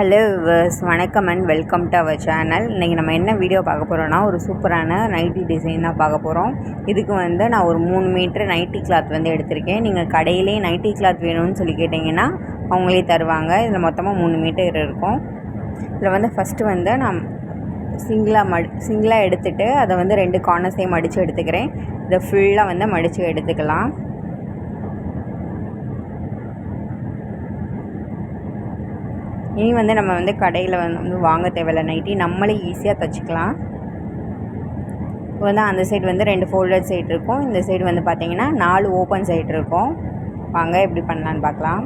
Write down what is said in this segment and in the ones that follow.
Hello viewers, வணக்கம் and welcome to our channel. இன்றைக்கி நம்ம என்ன வீடியோ பார்க்க போகிறோன்னா, ஒரு சூப்பரான நைட்டி டிசைன் தான் பார்க்க போகிறோம். இதுக்கு நான் ஒரு 3 மீட்டர் நைட்டி கிளாத் எடுத்திருக்கேன். நீங்கள் கடையிலே நைட்டி கிளாத் வேணும்னு சொல்லி கேட்டிங்கன்னா அவங்களே தருவாங்க. இதில் மொத்தமாக 3 மீட்டர் இருக்கும். இதில் ஃபஸ்ட்டு நான் சிங்கிளாக எடுத்துகிட்டு அதை 2 கார்னர்ஸையும் மடித்து எடுத்துக்கிறேன். இதை ஃபுல்லாக மடித்து எடுத்துக்கலாம். இனி நம்ம கடையில் வாங்க தேவையில்ல, நைட்டி நம்மளே ஈஸியாக தைச்சிக்கலாம். இப்போ அந்த சைடு 2 ஃபோல்டட் சைடு இருக்கும். இந்த சைடு பார்த்திங்கன்னா 4 ஓப்பன் சைடு இருக்கும். வாங்க எப்படி பண்ணலான்னு பார்க்கலாம்.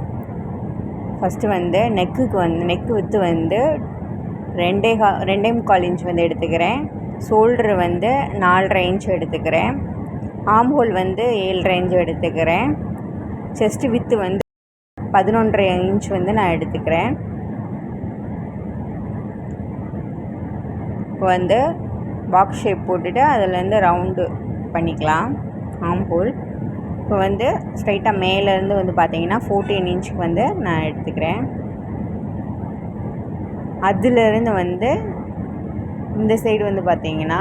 ஃபஸ்ட்டு நெக்குக்கு நெக்கு வித்து 2.25 இன்ச் எடுத்துக்கிறேன். ஷோல்ட்ரு 4.5 இன்ச் எடுத்துக்கிறேன். ஆம் ஹோல் 7.5 இன்ச் எடுத்துக்கிறேன். செஸ்ட்டு வித்து 11.5 இன்ச் நான் எடுத்துக்கிறேன். இப்போ பாக்ஸ் ஷேப் போட்டுட்டு அதில் ரவுண்டு பண்ணிக்கலாம் ஆம் ஹோல். இப்போ ஸ்ட்ரைட்டாக மேலேருந்து பார்த்திங்கன்னா 14 இன்ச்சுக்கு நான் எடுத்துக்கிறேன். அதிலிருந்து இந்த சைடு பார்த்திங்கன்னா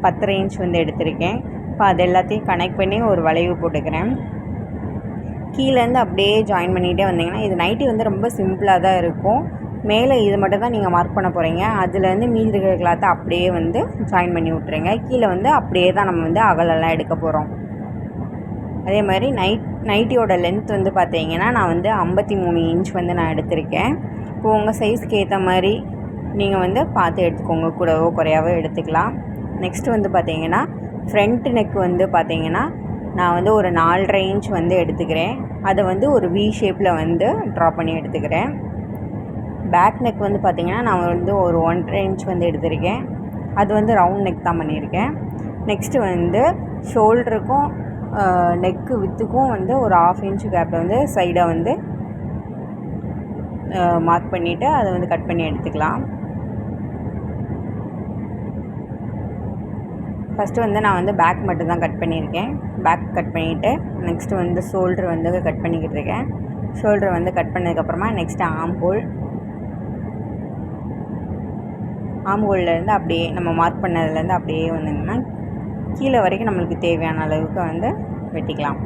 10.5 இன்ச் எடுத்திருக்கேன். இப்போ அது எல்லாத்தையும் கனெக்ட் பண்ணி ஒரு வளைவு போட்டுக்கிறேன். கீழேருந்து அப்படியே ஜாயின் பண்ணிகிட்டே வந்தீங்கன்னா, இது நைட்டி ரொம்ப சிம்பிளாக தான் இருக்கும். மேலே இது மட்டும் தான் நீங்கள் மார்க் பண்ண போகிறீங்க. அதுலேருந்து மீதி இருக்கிற கிளாத்தை அப்படியே ஜாயின் பண்ணி விட்ருங்க. கீழே அப்படியே தான் நம்ம அகலெல்லாம் எடுக்க போகிறோம். அதே மாதிரி நைட்டியோட லென்த் பார்த்தீங்கன்னா நான் 53 இன்ச் நான் எடுத்திருக்கேன். இப்போ உங்கள் சைஸ்க்கு ஏற்ற மாதிரி நீங்கள் பார்த்து எடுத்துக்கோங்க, கூடவோ குறையாவோ எடுத்துக்கலாம். நெக்ஸ்ட்டு பார்த்தீங்கன்னா ஃப்ரண்ட் நெக்கு பார்த்தீங்கன்னா நான் ஒரு 4.5 இன்ச் எடுத்துக்கிறேன். அதை ஒரு வி ஷேப்பில் ட்ரா பண்ணி எடுத்துக்கிறேன். பேக் நெக் பார்த்திங்கன்னா நான் ஒரு 1.5 இன்ச் எடுத்திருக்கேன். அது ரவுண்ட் நெக் தான் பண்ணியிருக்கேன். நெக்ஸ்ட்டு ஷோல்டருக்கும் நெக்கு வித்துக்கும் ஒரு 1/2 இன்ச்சு கேப்பில் சைடை மார்க் பண்ணிவிட்டு அதை கட் பண்ணி எடுத்துக்கலாம். ஃபஸ்ட்டு நான் பேக் மட்டும் தான் கட் பண்ணியிருக்கேன். பேக் கட் பண்ணிவிட்டு நெக்ஸ்ட்டு ஷோல்ட்ரு கட் பண்ணிக்கிட்டு இருக்கேன். ஷோல்ட்ரு கட் பண்ணதுக்கப்புறமா நெக்ஸ்ட்டு ஆம் ஹோல்லேருந்து அப்படியே நம்ம மார்க் பண்ணதுலேருந்து அப்படியே கீழே வரைக்கும் நம்மளுக்கு தேவையான அளவுக்கு வெட்டிக்கலாம்.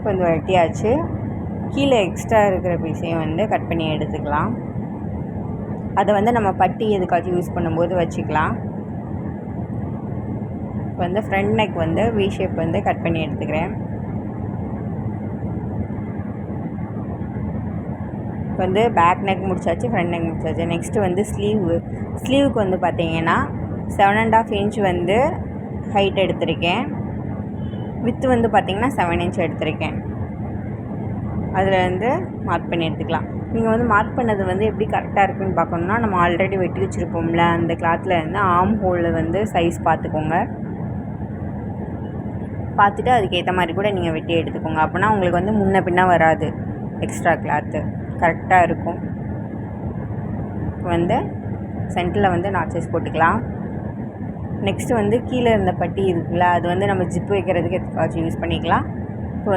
கொஞ்சம் வெட்டியாச்சு. கீழே எக்ஸ்ட்ரா இருக்கிற பீஸையும் கட் பண்ணி எடுத்துக்கலாம். அதை நம்ம பட்டி எதுக்காச்சும் யூஸ் பண்ணும்போது வச்சுக்கலாம். இப்போ front neck we shape cut பண்ணி எடுத்துக்கிறேன். பேக் நெக் முடிச்சாச்சு, ஃப்ரண்ட் நெக் முடிச்சாச்சு. நெக்ஸ்ட்டு ஸ்லீவுக்கு பார்த்தீங்கன்னா 7.5 இன்ச் ஹைட் எடுத்திருக்கேன். வித்து பார்த்திங்கன்னா 7 இன்ச் எடுத்திருக்கேன். அதில் மார்க் பண்ணி எடுத்துக்கலாம். நீங்கள் மார்க் பண்ணது எப்படி கரெக்டாக இருக்குதுன்னு பார்க்கணுன்னா, நம்ம ஆல்ரெடி வெட்டி வச்சுருப்போம்ல அந்த கிளாத்தில் ஆம் ஹோலில் சைஸ் பார்த்துக்கோங்க. பார்த்துட்டு அதுக்கேற்ற மாதிரி கூட நீங்கள் வெட்டி எடுத்துக்கோங்க. அப்போனா உங்களுக்கு முன்ன பின்ன வராது, எக்ஸ்ட்ரா கிளாத்து கரெக்டாக இருக்கும். சென்டரில் நாச்சஸ் போட்டுக்கலாம். நெக்ஸ்ட்டு கீழே இருந்த பட்டி இருக்குல்ல, அது நம்ம ஜிப்பு வைக்கிறதுக்கு எதுக்காச்சும் யூஸ் பண்ணிக்கலாம். இப்போ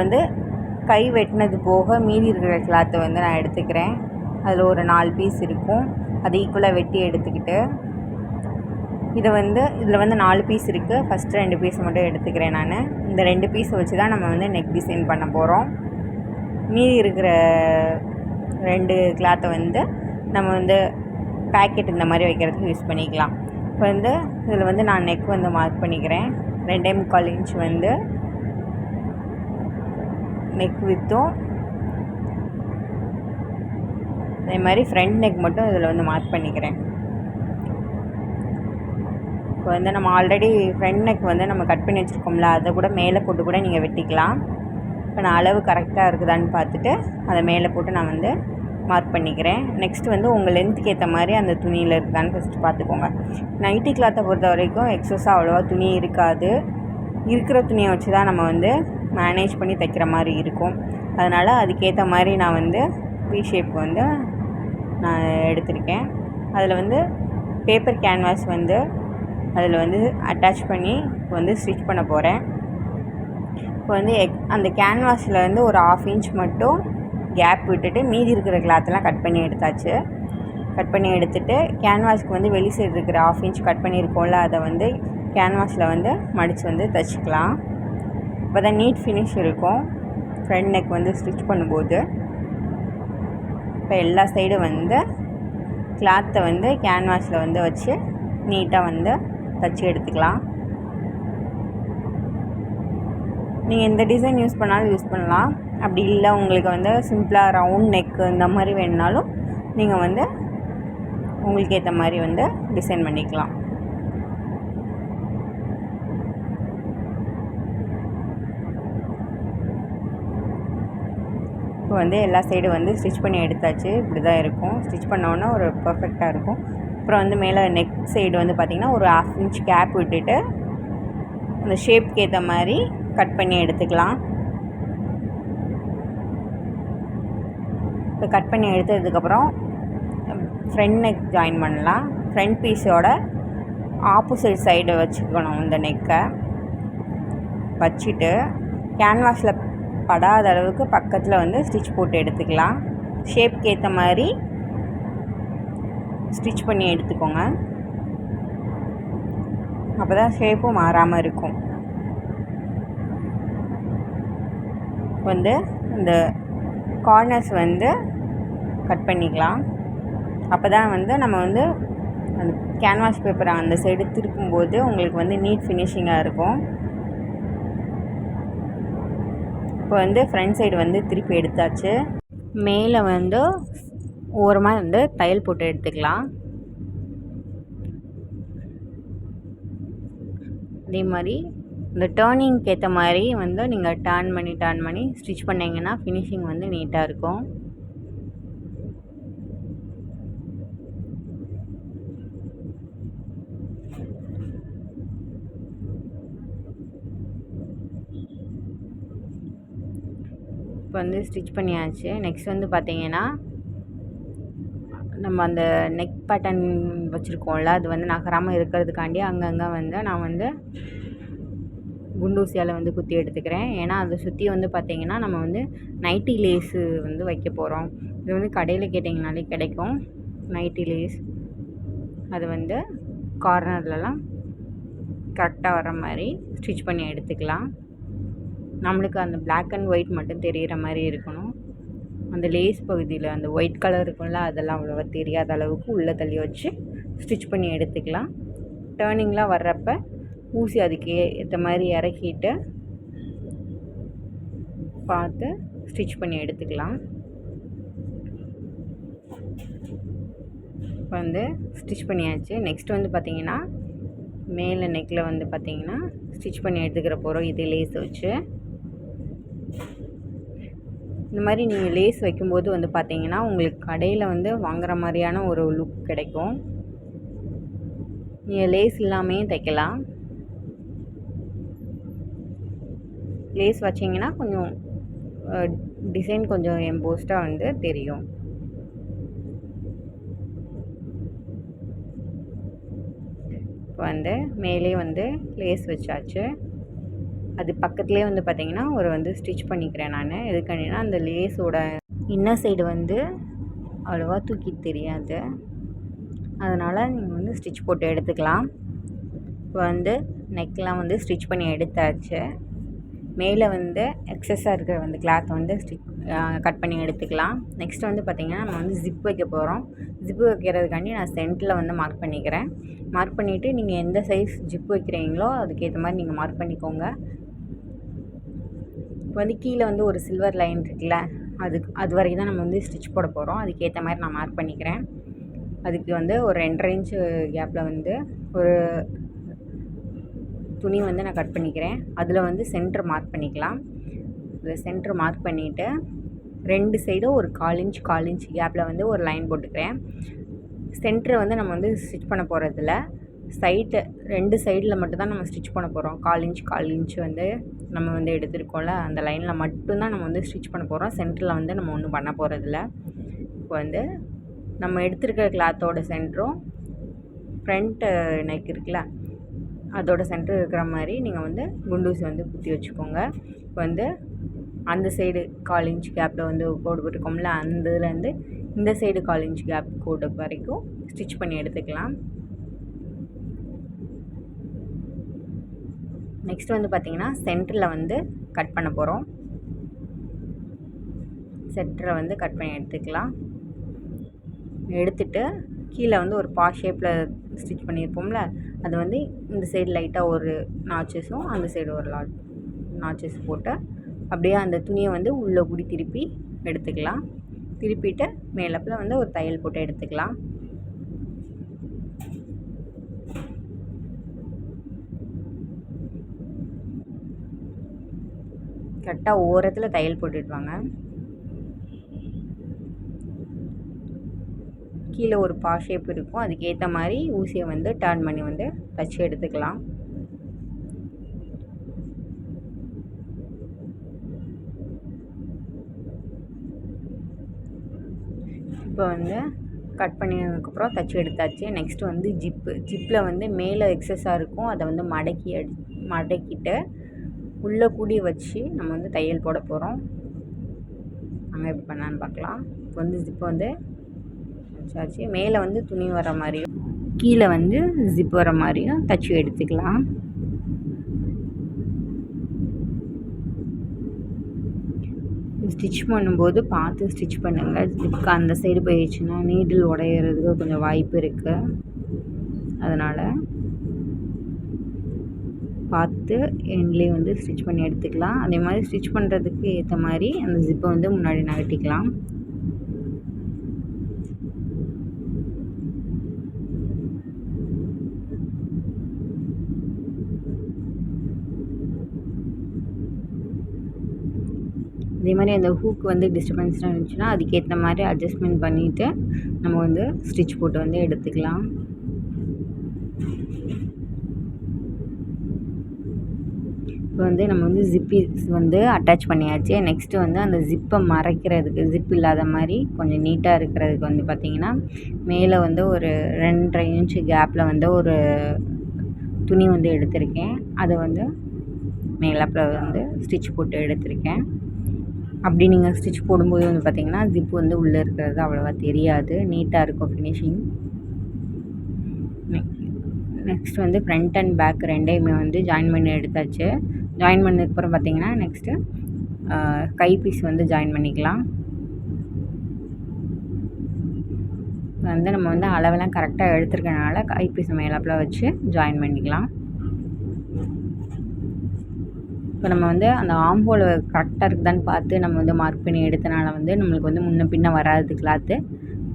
கை வெட்டினது போக மீதி இருக்கிற கிளாத்தை நான் எடுத்துக்கிறேன். அதில் ஒரு 4 பீஸ் இருக்கும். அதை ஈக்குவலாக வெட்டி எடுத்துக்கிட்டு இதை இதில் 4 பீஸ் இருக்குது. ஃபஸ்ட்டு 2 பீஸ் மட்டும் எடுத்துக்கிறேன் நான். இந்த 2 பீஸை வச்சு தான் நம்ம நெக் டிசைன் பண்ண போகிறோம். மீதி இருக்கிற 2 கிளாத்தை நம்ம பேக்கெட் இந்த மாதிரி வைக்கிறதுக்கு யூஸ் பண்ணிக்கலாம். இப்போ இதில் நான் நெக் மார்க் பண்ணிக்கிறேன். 2.25 இன்ச் நெக் வித்தும், அதே மாதிரி ஃப்ரண்ட் நெக் மட்டும் இதில் மார்க் பண்ணிக்கிறேன். இப்போ நம்ம ஆல்ரெடி ஃப்ரண்ட் நெக் நம்ம கட் பண்ணி வச்சுருக்கோம்ல, அதை கூட மேலே போட்டு கூட நீங்கள் வெட்டிக்கலாம். இப்போ நான் அளவு கரெக்டாக இருக்குதான்னு பார்த்துட்டு அதை மேலே போட்டு நான் மார்க் பண்ணிக்கிறேன். நெக்ஸ்ட்டு உங்கள் லென்த்துக்கு ஏற்ற மாதிரி அந்த துணியில் இருக்குதான்னு ஃபஸ்ட்டு பார்த்துக்கோங்க. நைட்டி கிளாத்தை பொறுத்த வரைக்கும் எக்ஸஸாக அவ்வளோவா துணி இருக்காது. இருக்கிற துணியை வச்சு தான் நம்ம மேனேஜ் பண்ணி தைக்கிற மாதிரி இருக்கும். அதனால் அதுக்கேற்ற மாதிரி நான் வி ஷேப் நான் எடுத்திருக்கேன். அதில் பேப்பர் கேன்வாஸ் அதில் அட்டாச் பண்ணி ஸ்டிச் பண்ண போகிறேன். இப்போ வந்து அந்த கேன்வாஸில் வந்து ஒரு 1/2 இன்ச் மட்டும் கேப் விட்டுட்டு மீதி இருக்கிற கிளாத்தெல்லாம் கட் பண்ணி எடுத்தாச்சு. கட் பண்ணி எடுத்துகிட்டு கேன்வாஸ்க்கு வந்து வெளி சைடு இருக்கிற 1/2 இன்ச் கட் பண்ணியிருக்கோம்ல, அதை வந்து கேன்வாஸில் வந்து மடித்து வந்து தைச்சிக்கலாம். இப்போ தான் நீட் ஃபினிஷ் இருக்கும் ஃப்ரண்ட் நெக் வந்து ஸ்டிச் பண்ணும்போது. இப்போ எல்லா சைடும் வந்து கிளாத்தை வந்து கேன்வாஸில் வந்து வச்சு நீட்டாக வந்து தைச்சி எடுத்துக்கலாம். நீங்கள் எந்த டிசைன் யூஸ் பண்ணாலும் யூஸ் பண்ணலாம். அப்படி இல்லை உங்களுக்கு வந்து சிம்பிளாக ரவுண்ட் நெக்கு இந்த மாதிரி வேணுனாலும் நீங்கள் வந்து உங்களுக்கு ஏற்ற மாதிரி வந்து டிசைன் பண்ணிக்கலாம். இப்போ வந்து எல்லா சைடும் வந்து ஸ்டிச் பண்ணி எடுத்தாச்சு. இப்படி தான் இருக்கும். ஸ்டிச் பண்ணோன்னா ஒரு பர்ஃபெக்டாக இருக்கும். அப்புறம் வந்து மேலே நெக் சைடு வந்து பார்த்திங்கன்னா ஒரு 1/2 இன்ச் கேப் விட்டுட்டு அந்த ஷேப்க்கு ஏற்ற மாதிரி கட் பண்ணி எடுத்துக்கலாம். இப்போ கட் பண்ணி எடுத்ததுக்கப்புறம் ஃப்ரண்ட் நெக் ஜாயின் பண்ணலாம். ஃப்ரண்ட் பீஸோட ஆப்போசிட் சைடு வச்சுக்கணும் இந்த நெக்கை. வச்சுட்டு கேன்வாஸில் படாத அளவுக்கு பக்கத்தில் வந்து ஸ்டிச் போட்டு எடுத்துக்கலாம். ஷேப்க்கு ஏற்ற மாதிரி ஸ்டிச் பண்ணி எடுத்துக்கோங்க. அப்போ தான் ஷேப்பும் மாறாமல் இருக்கும். வந்து இந்த கார்னர்ஸ் வந்து கட் பண்ணிக்கலாம். அப்போ தான் வந்து நம்ம வந்து அந்த கேன்வாஸ் பேப்பரை அந்த சைடு திருப்பும்போது உங்களுக்கு வந்து நீட் ஃபினிஷிங்காக இருக்கும். இப்போ வந்து ஃப்ரண்ட் சைடு வந்து திருப்பி எடுத்தாச்சு. மேலே வந்து ஓரமாக வந்து தையல் போட்டு எடுத்துக்கலாம். அதே மாதிரி இந்த டேர்னிங்க்கு ஏற்ற மாதிரி வந்து நீங்கள் டர்ன் பண்ணி ஸ்டிச் பண்ணிங்கன்னா ஃபினிஷிங் வந்து நீட்டாக இருக்கும். இப்போ வந்து ஸ்டிச் பண்ணியாச்சு. நெக்ஸ்ட் வந்து பார்த்திங்கன்னா நம்ம அந்த நெக் பட்டன் வச்சுருக்கோம்ல, அது வந்து நகராமல் இருக்கிறதுக்காண்டி அங்கங்கே வந்து நான் வந்து குண்டூசியால் வந்து குத்தி எடுத்துக்கிறேன். ஏன்னா அதை சுற்றி வந்து பார்த்திங்கன்னா நம்ம வந்து நைட்டி லேஸு வந்து வைக்க போகிறோம். இது வந்து கடையில் கேட்டிங்கனாலே கிடைக்கும் நைட்டி லேஸ். அது வந்து கார்னர்லலாம் கரெக்டாக வர மாதிரி ஸ்டிச் பண்ணி எடுத்துக்கலாம். நம்மளுக்கு அந்த பிளாக் அண்ட் ஒயிட் மட்டும் தெரிகிற மாதிரி இருக்கணும். அந்த லேஸ் பகுதியில் அந்த ஒயிட் கலர் இருக்கும்ல, அதெல்லாம் அவ்வளோவா தெரியாத அளவுக்கு உள்ளே தள்ளி வச்சு ஸ்டிச் பண்ணி எடுத்துக்கலாம். டேர்னிங்லாம் வர்றப்ப ஊசி அதுக்கு ஏற்ற மாதிரி இறக்கிட்டு பார்த்து ஸ்டிச் பண்ணி எடுத்துக்கலாம். இப்போ வந்து ஸ்டிச் பண்ணியாச்சு. நெக்ஸ்ட் வந்து பார்த்திங்கன்னா மேலே நெக்கில் வந்து பார்த்திங்கன்னா ஸ்டிச் பண்ணி எடுத்துக்கிற போகிறோம். இது லேஸ் வச்சு இந்த மாதிரி நீங்கள் லேஸ் வைக்கும்போது வந்து பார்த்திங்கன்னா உங்களுக்கு கடையில் வந்து வாங்குகிற மாதிரியான ஒரு லுக் கிடைக்கும். நீங்கள் லேஸ் இல்லாமையும் தைக்கலாம். லேஸ் வச்சிங்கன்னா கொஞ்சம் டிசைன் கொஞ்சம் எம்போஸ்டாக வந்து தெரியும். இப்போ வந்து மேலே வந்து லேஸ் வச்சாச்சு. அது பக்கத்துலேயே வந்து பார்த்திங்கன்னா ஒரு வந்து ஸ்டிச் பண்ணிக்கிறேன் நான். எதுக்குன்னா அந்த லேஸோட இன்னர் சைடு வந்து அவ்வளோவா தூக்கி தெரியாது, அதனால் நீங்கள் வந்து ஸ்டிச் போட்டு எடுத்துக்கலாம். இப்போ வந்து நெக்லாம் வந்து ஸ்டிச் பண்ணி எடுத்தாச்சு. மேலே வந்து எக்ஸஸாக இருக்கிற வந்து கிளாத்தை வந்து கட் பண்ணி எடுத்துக்கலாம். நெக்ஸ்ட் வந்து பார்த்திங்கன்னா நம்ம வந்து ஜிப் வைக்க போகிறோம். ஜிப்பு வைக்கிறதுக்காண்டி நான் சென்டரில் வந்து மார்க் பண்ணிக்கிறேன். மார்க் பண்ணிவிட்டு நீங்கள் எந்த சைஸ் ஜிப் வைக்கிறீங்களோ அதுக்கேற்ற மாதிரி நீங்கள் மார்க் பண்ணிக்கோங்க. இப்போ வந்து கீழே வந்து ஒரு சில்வர் லைன் இருக்குல்ல, அது வரைக்கும் தான் நம்ம வந்து ஸ்டிச் போட போகிறோம். அதுக்கேற்ற மாதிரி நான் மார்க் பண்ணிக்கிறேன். அதுக்கு வந்து ஒரு 2.5 இன்ச்சு கேப்பில் வந்து ஒரு துணி வந்து நான் கட் பண்ணிக்கிறேன். அதில் வந்து சென்டர் மார்க் பண்ணிக்கலாம். இதில் சென்டர் மார்க் பண்ணிவிட்டு 2 சைடும் ஒரு 1/4 இன்ச் கேப்பில் வந்து ஒரு லைன் போட்டுக்கிறேன். சென்டரை வந்து நம்ம வந்து ஸ்டிச் பண்ண போகிறதில்ல, சைடு 2 சைடில் மட்டும்தான் நம்ம ஸ்டிச் பண்ண போகிறோம். 1/4 இன்ச் வந்து நம்ம வந்து எடுத்துருக்கோம்ல, அந்த லைனில் மட்டும்தான் நம்ம வந்து ஸ்டிச் பண்ண போகிறோம். சென்டரில் வந்து நம்ம ஒன்றும் பண்ண போகிறதில்ல. இப்போ வந்து நம்ம எடுத்துருக்கிற கிளாத்தோட சென்டரும் ஃப்ரண்ட்டு நெக் இருக்குல்ல, அதோட சென்டர் இருக்கிற மாதிரி நீங்கள் வந்து குண்டூசி வந்து குத்தி வச்சுக்கோங்க. இப்போ வந்து அந்த சைடு 1/4 இன்ச் கேப்பில் வந்து கோடு போட்டிருக்கோம்ல, அந்த இதுலேருந்து இந்த சைடு 1/4 இன்ச் கேப் கோடு வரைக்கும் ஸ்டிச் பண்ணி எடுத்துக்கலாம். நெக்ஸ்ட் வந்து பார்த்திங்கன்னா சென்டரில் வந்து கட் பண்ண போகிறோம். சென்டரை வந்து கட் பண்ணி எடுத்துக்கலாம். எடுத்துட்டு கீழே வந்து ஒரு பா ஷேப்பில் ஸ்டிச் பண்ணியிருப்போம்ல, அது வந்து இந்த சைடு லைட்டாக ஒரு நாச்சஸும் அந்த சைடு ஒரு நாச்சஸ் போட்டு அப்படியே அந்த துணியை வந்து உள்ளே கூடி திருப்பி எடுத்துக்கலாம். திருப்பிட்டு மேலப்பில் வந்து ஒரு தையல் போட்டு எடுத்துக்கலாம். கரெக்டாக ஓரத்தில் தையல் போட்டுட்டு வாங்க. கீழே ஒரு பா ஷேப் இருக்கும், அதுக்கேற்ற மாதிரி ஊசியை வந்து டர்ன் பண்ணி வந்து தச்சு எடுத்துக்கலாம். இப்போ வந்து கட் பண்ணினதுக்கப்புறம் தச்சு எடுத்தாச்சு. நெக்ஸ்ட்டு வந்து ஜிப்பில் வந்து மேலே எக்ஸஸாக இருக்கும், அதை வந்து மடக்கிட்டு உள்ளே கூடி வச்சு நம்ம வந்து தையல் போட போகிறோம். நம்ம எப்படி பண்ணலான்னு பார்க்கலாம். இப்போ வந்து ஜிப்பு வந்து வச்சாச்சு. மேலே வந்து துணி வர மாதிரியும் கீழே வந்து ஜிப் வர மாதிரியும் தச்சு எடுத்துக்கலாம். ஸ்டிச் பண்ணும்போது பார்த்து ஸ்டிச் பண்ணுங்கள். ஜிப்புக்கு அந்த சைடு போயிடுச்சுன்னா நீடில் உடையிறதுக்கு கொஞ்சம் வாய்ப்பு இருக்குது. அதனால் பார்த்து எண்ட்லேயே வந்து ஸ்டிச் பண்ணி எடுத்துக்கலாம். அதே மாதிரி ஸ்டிச் பண்ணுறதுக்கு ஏற்ற மாதிரி அந்த ஜிப்பை வந்து முன்னாடி நகட்டிக்கலாம். அதே மாதிரி அந்த ஹூக் வந்து டிஸ்டர்பன்ஸ்லாம் இருந்துச்சுன்னா அதுக்கேற்ற மாதிரி அட்ஜஸ்ட்மெண்ட் பண்ணிவிட்டு நம்ம வந்து ஸ்டிச் போட்டு வந்து எடுத்துக்கலாம். இப்போ வந்து நம்ம வந்து ஜிப்பீஸ் வந்து அட்டாச் பண்ணியாச்சு. நெக்ஸ்ட்டு வந்து அந்த ஜிப்பை மறைக்கிறதுக்கு, ஜிப் இல்லாத மாதிரி கொஞ்சம் நீட்டாக இருக்கிறதுக்கு வந்து பார்த்திங்கன்னா மேலே வந்து ஒரு 2.5 இன்ச்சு கேப்பில் வந்து ஒரு துணி வந்து எடுத்திருக்கேன். அதை வந்து மேலாப்பில் வந்து ஸ்டிச் போட்டு எடுத்திருக்கேன். அப்படி நீங்கள் ஸ்டிச் போடும்போது வந்து பார்த்திங்கன்னா ஜிப்பு வந்து உள்ளே இருக்கிறது அவ்வளோவா தெரியாது, நீட்டாக இருக்கும் ஃபினிஷிங். நெக்ஸ்ட் வந்து ஃப்ரண்ட் அண்ட் பேக் ரெண்டையுமே வந்து ஜாயின் பண்ணி எடுத்தாச்சு. ஜாயின் பண்ணதுக்கப்புறம் பார்த்திங்கன்னா நெக்ஸ்ட்டு கை பீஸ் வந்து ஜாயின் பண்ணிக்கலாம். வந்து நம்ம வந்து அளவெல்லாம் கரெக்டாக எடுத்துருக்கனால கை பீஸ் மேலாப்பில் வச்சு ஜாயின் பண்ணிக்கலாம். இப்போ நம்ம வந்து அந்த ஆம்போல் கரெக்டாக இருக்குதான்னு பார்த்து நம்ம வந்து மார்க் பண்ணி எடுத்தனால வந்து நம்மளுக்கு வந்து முன்ன பின்ன வராது, கிளாத்து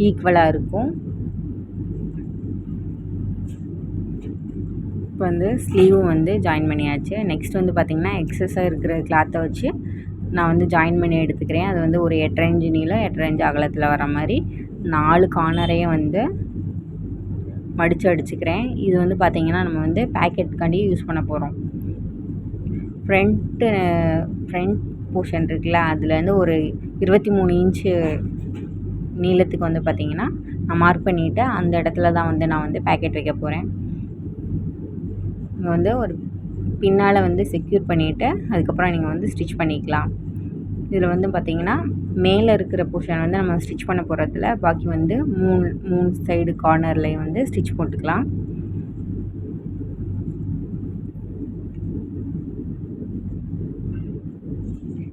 ஈக்குவலாக இருக்கும். இப்போ வந்து ஸ்லீவும் வந்து ஜாயின் பண்ணியாச்சு. நெக்ஸ்ட் வந்து பார்த்திங்கன்னா எக்ஸஸாக இருக்கிற கிளாத்தை வச்சு நான் வந்து ஜாயின் பண்ணி எடுத்துக்கிறேன். அது வந்து ஒரு 8.5 இன்ச்சு நீளம் 8.5 இன்ச்சு அகலத்தில் வர மாதிரி 4 கார்னரையும் வந்து மடித்து அடிச்சுக்கிறேன். இது வந்து பார்த்திங்கன்னா நம்ம வந்து பேக்கெட்டுக்காண்டி யூஸ் பண்ண போகிறோம். ஃப்ரண்ட் போர்ஷன் இருக்குல்ல, அதுலேருந்து ஒரு 23 இன்ச்சு நீளத்துக்கு வந்து பார்த்திங்கன்னா நான் மார்க் பண்ணிவிட்டு அந்த இடத்துல தான் வந்து நான் வந்து பேக்கெட் வைக்க போகிறேன். இங்கே வந்து ஒரு பின்னால் வந்து செக்யூர் பண்ணிவிட்டு அதுக்கப்புறம் நீங்கள் வந்து ஸ்டிச் பண்ணிக்கலாம். இதில் வந்து பார்த்திங்கன்னா மேலே இருக்கிற போர்ஷன் வந்து நம்ம ஸ்டிச் பண்ண போகிறதுல பாக்கி வந்து 3 சைடு கார்னர்லேயும் வந்து ஸ்டிச் போட்டுக்கலாம்.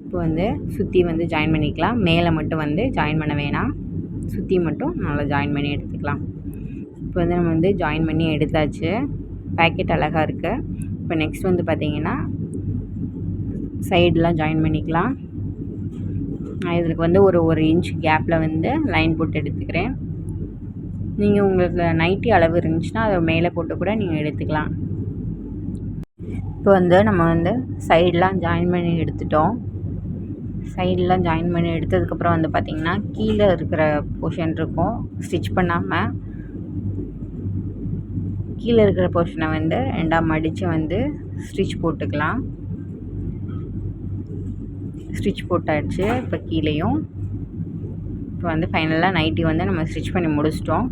இப்போ வந்து சுற்றி வந்து ஜாயின் பண்ணிக்கலாம். மேலே மட்டும் வந்து ஜாயின் பண்ண வேணாம், சுற்றி மட்டும் நல்லா ஜாயின் பண்ணி எடுத்துக்கலாம். இப்போ வந்து நம்ம வந்து ஜாயின் பண்ணி எடுத்தாச்சு. பேக்கெட் அழகாக இருக்குது. இப்போ நெக்ஸ்ட் வந்து பார்த்திங்கன்னா சைடெலாம் ஜாயின் பண்ணிக்கலாம். நான் இதுக்கு வந்து ஒரு இன்ச் கேப்பில் வந்து லைன் போட்டு எடுத்துக்கிறேன். நீங்கள் உங்களுக்கு நைட்டி அளவு இருந்துச்சுன்னா அதை மேலே போட்டு கூட நீங்கள் எடுத்துக்கலாம். இப்போ வந்து நம்ம வந்து சைடெலாம் ஜாயின் பண்ணி எடுத்துட்டோம். சைடெலாம் ஜாயின் பண்ணி எடுத்ததுக்கப்புறம் வந்து பார்த்திங்கன்னா கீழே இருக்கிற போர்ஷன் இருக்கும் ஸ்டிச் பண்ணாமல், கீழே இருக்கிற போர்ஷனை வந்து 2ஆக மடித்து வந்து ஸ்டிச் போட்டுக்கலாம். ஸ்டிச் போட்டாச்சு. இப்போ கீழேயும் இப்போ வந்து ஃபைனலாக நைட்டி வந்து நம்ம ஸ்டிச் பண்ணி முடிச்சிட்டோம்.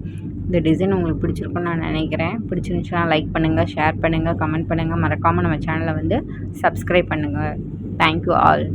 இந்த டிசைன் உங்களுக்கு பிடிச்சிருக்குன்னு நான் நினைக்கிறேன். பிடிச்சிருந்துச்சுன்னா லைக் பண்ணுங்கள், ஷேர் பண்ணுங்கள், கமெண்ட் பண்ணுங்கள். மறக்காமல் நம்ம சேனலை வந்து சப்ஸ்கிரைப் பண்ணுங்கள். Thank you all.